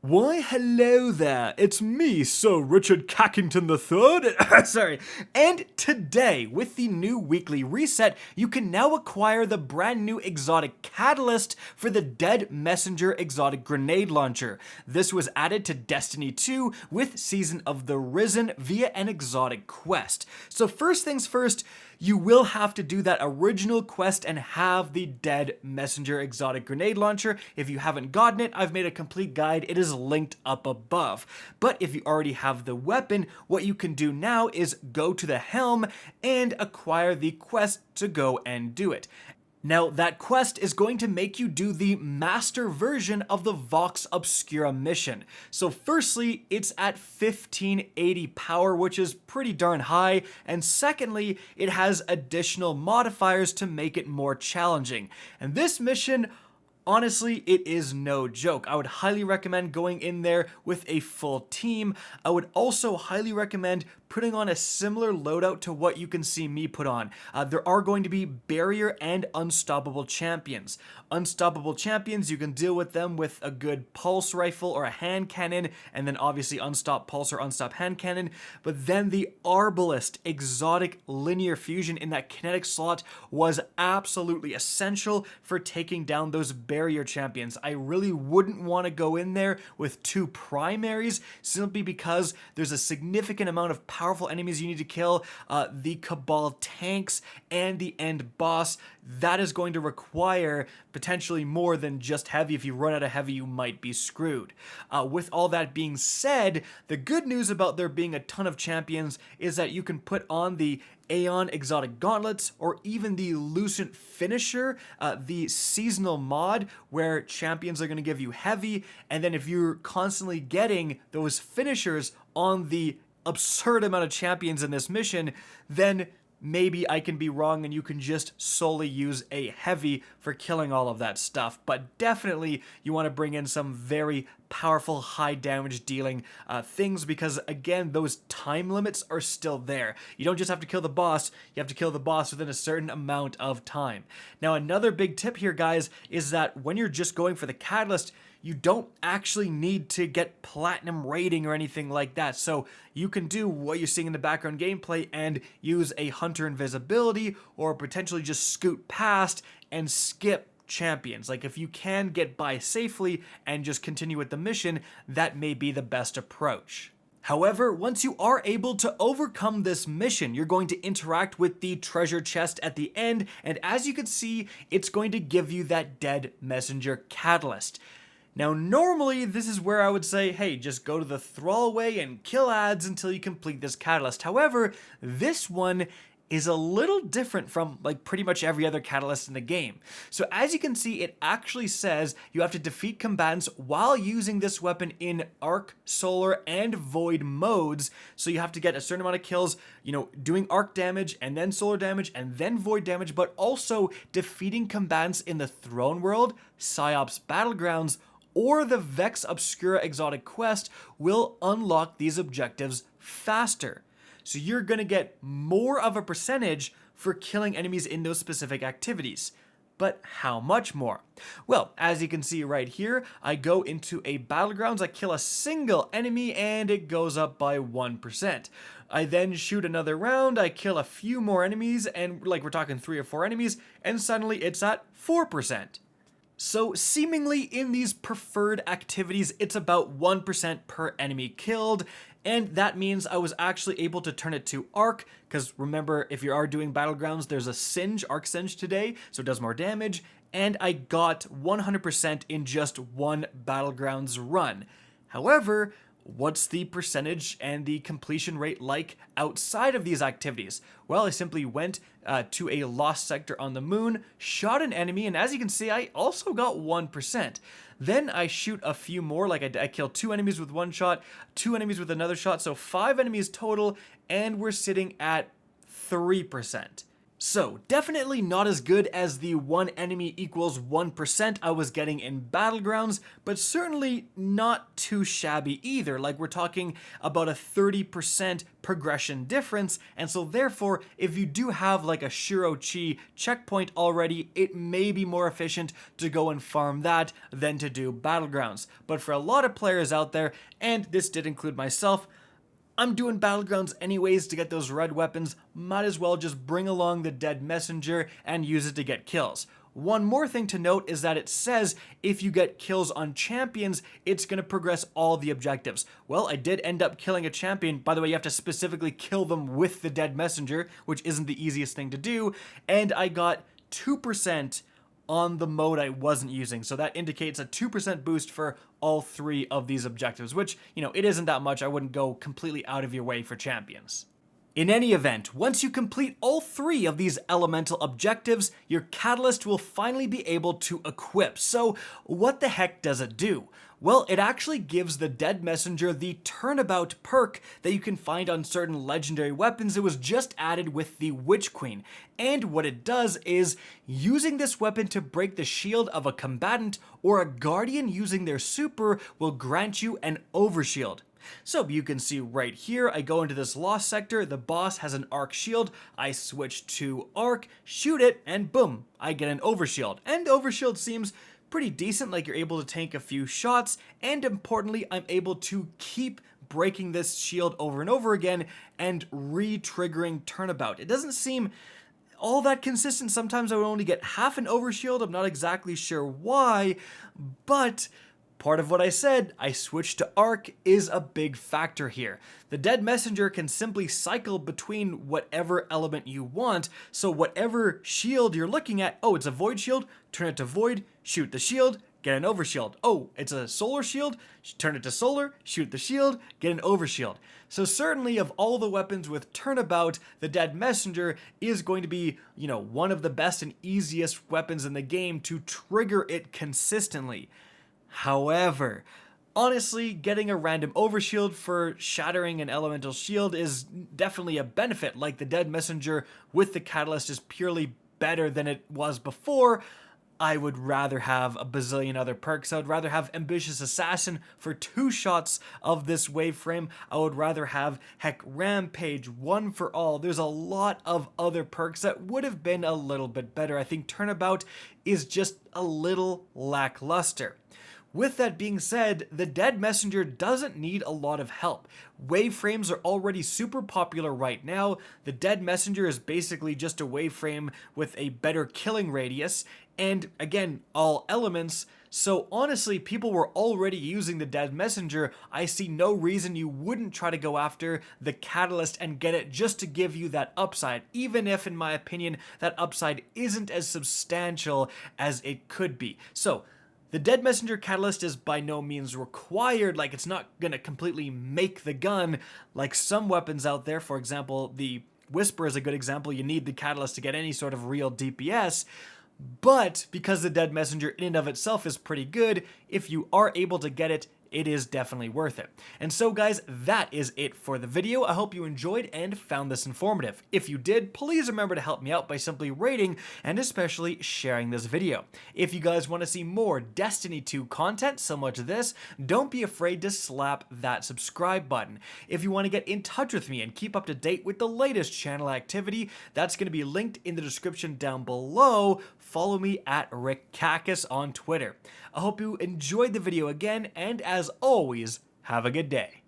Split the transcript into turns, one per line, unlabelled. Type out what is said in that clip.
Why, hello there, it's me, Sir Richard Cackington III, sorry, and today, with the new weekly reset, you can now acquire the brand new exotic catalyst for the Dead Messenger exotic grenade launcher. This was added to Destiny 2 with Season of the Risen via an exotic quest. So first things first, you will have to do that original quest and have the Dead Messenger exotic grenade launcher. If you haven't gotten it, I've made a complete guide. It is linked up above. But if you already have the weapon, what you can do now is go to the helm and acquire the quest to go and do it. Now, that quest is going to make you do the master version of the Vox Obscura mission. So firstly, it's at 1580 power, which is pretty darn high, and secondly, it has additional modifiers to make it more challenging. And this mission, honestly, it is no joke. I would highly recommend going in there with a full team. I would also highly recommend putting on a similar loadout to what you can see me put on. There are going to be barrier and unstoppable champions. Unstoppable champions, you can deal with them with a good pulse rifle or a hand cannon, and then obviously unstop pulse or unstop hand cannon. But then the Arbalist exotic linear fusion in that kinetic slot was absolutely essential for taking down those barrier champions. I really wouldn't want to go in there with two primaries simply because there's a significant amount of powerful enemies you need to kill. The Cabal tanks and the end boss, that is going to require potentially more than just heavy. If you run out of heavy, you might be screwed. With all that being said, the good news about there being a ton of champions is that you can put on the Aeon exotic gauntlets or even the Lucent finisher, the seasonal mod where champions are going to give you heavy, and then if you're constantly getting those finishers on the absurd amount of champions in this mission, then maybe I can be wrong and you can just solely use a heavy for killing all of that stuff. But definitely you want to bring in some very powerful high damage dealing things, because again, those time limits are still there. You don't just have to kill the boss, you have to kill the boss within a certain amount of time. Now, another big tip here, guys, is that when you're just going for the catalyst, you don't actually need to get platinum rating or anything like that. So you can do what you're seeing in the background gameplay and use a hunter invisibility or potentially just scoot past and skip champions. Like, if you can get by safely and just continue with the mission, that may be the best approach. However, once you are able to overcome this mission, you're going to interact with the treasure chest at the end, and as you can see, it's going to give you that Dead Messenger catalyst. Now, normally, this is where I would say, hey, just go to the thrallway and kill ads until you complete this catalyst. However, this one is a little different from like pretty much every other catalyst in the game. So as you can see, it actually says you have to defeat combatants while using this weapon in arc, solar, and void modes. So you have to get a certain amount of kills, doing arc damage and then solar damage and then void damage, but also defeating combatants in the Throne World, Psyops Battlegrounds, or the Vox Obscura exotic quest will unlock these objectives faster. So you're going to get more of a percentage for killing enemies in those specific activities. But how much more? Well, as you can see right here, I go into a battlegrounds, I kill a single enemy, and it goes up by 1%. I then shoot another round, I kill a few more enemies, and like we're talking 3 or 4 enemies, and suddenly it's at 4%. So seemingly in these preferred activities, it's about 1% per enemy killed, and that means I was actually able to turn it to arc, because remember, if you are doing battlegrounds, there's a singe, arc singe today, so it does more damage, and I got 100% in just one battlegrounds run. However, what's the percentage and the completion rate like outside of these activities? Well, I simply went to a lost sector on the moon, shot an enemy, and as you can see, I also got 1%. Then I shoot a few more, like I killed 2 enemies with 1 shot, 2 enemies with another shot, so 5 enemies total, and we're sitting at 3%. So, definitely not as good as the 1 enemy equals 1% I was getting in Battlegrounds, but certainly not too shabby either. Like, we're talking about a 30% progression difference, and so therefore, if you do have like a Shiro-Chi checkpoint already, it may be more efficient to go and farm that than to do Battlegrounds. But for a lot of players out there, and this did include myself, I'm doing Battlegrounds anyways to get those red weapons, might as well just bring along the Dead Messenger and use it to get kills. One more thing to note is that it says if you get kills on champions, it's going to progress all the objectives. Well, I did end up killing a champion. By the way, you have to specifically kill them with the Dead Messenger, which isn't the easiest thing to do, and I got 2% on the mode I wasn't using. So that indicates a 2% boost for all 3 of these objectives, which, it isn't that much. I wouldn't go completely out of your way for champions. In any event, once you complete all 3 of these elemental objectives, your catalyst will finally be able to equip. So what the heck does it do? Well, it actually gives the Dead Messenger the Turnabout perk that you can find on certain legendary weapons. It was just added with the Witch Queen. And what it does is, using this weapon to break the shield of a combatant or a guardian using their super will grant you an overshield. So you can see right here, I go into this lost sector, the boss has an arc shield, I switch to arc, shoot it, and boom, I get an overshield. And overshield seems pretty decent, like you're able to tank a few shots, and importantly, I'm able to keep breaking this shield over and over again and re-triggering Turnabout. It doesn't seem all that consistent. Sometimes I would only get half an overshield, I'm not exactly sure why, but part of what I said, I switched to arc, is a big factor here. The Dead Messenger can simply cycle between whatever element you want, so whatever shield you're looking at, oh, it's a void shield, turn it to void, shoot the shield, get an overshield. Oh, it's a solar shield, turn it to solar, shoot the shield, get an overshield. So certainly of all the weapons with Turnabout, the Dead Messenger is going to be, one of the best and easiest weapons in the game to trigger it consistently. However, honestly, getting a random overshield for shattering an elemental shield is definitely a benefit. Like, the Dead Messenger with the catalyst is purely better than it was before. I would rather have a bazillion other perks. I would rather have Ambitious Assassin for 2 shots of this wave frame. I would rather have, heck, Rampage, One for All. There's a lot of other perks that would have been a little bit better. I think Turnabout is just a little lackluster. With that being said, the Dead Messenger doesn't need a lot of help. Wave frames are already super popular right now. The Dead Messenger is basically just a wave frame with a better killing radius, and again, all elements. So honestly, people were already using the Dead Messenger. I see no reason you wouldn't try to go after the catalyst and get it just to give you that upside, even if, in my opinion, that upside isn't as substantial as it could be. So the Dead Messenger catalyst is by no means required, like it's not gonna completely make the gun like some weapons out there. For example, the Whisper is a good example. You need the catalyst to get any sort of real DPS. But because the Dead Messenger in and of itself is pretty good, if you are able to get it, it is definitely worth it. And so guys, that is it for the video. I hope you enjoyed and found this informative. If you did, please remember to help me out by simply rating and especially sharing this video. If you guys want to see more Destiny 2 content similar to this, don't be afraid to slap that subscribe button. If you want to get in touch with me and keep up to date with the latest channel activity, that's going to be linked in the description down below. Follow me at RickCacus on Twitter. I hope you enjoyed the video again, and as always, have a good day.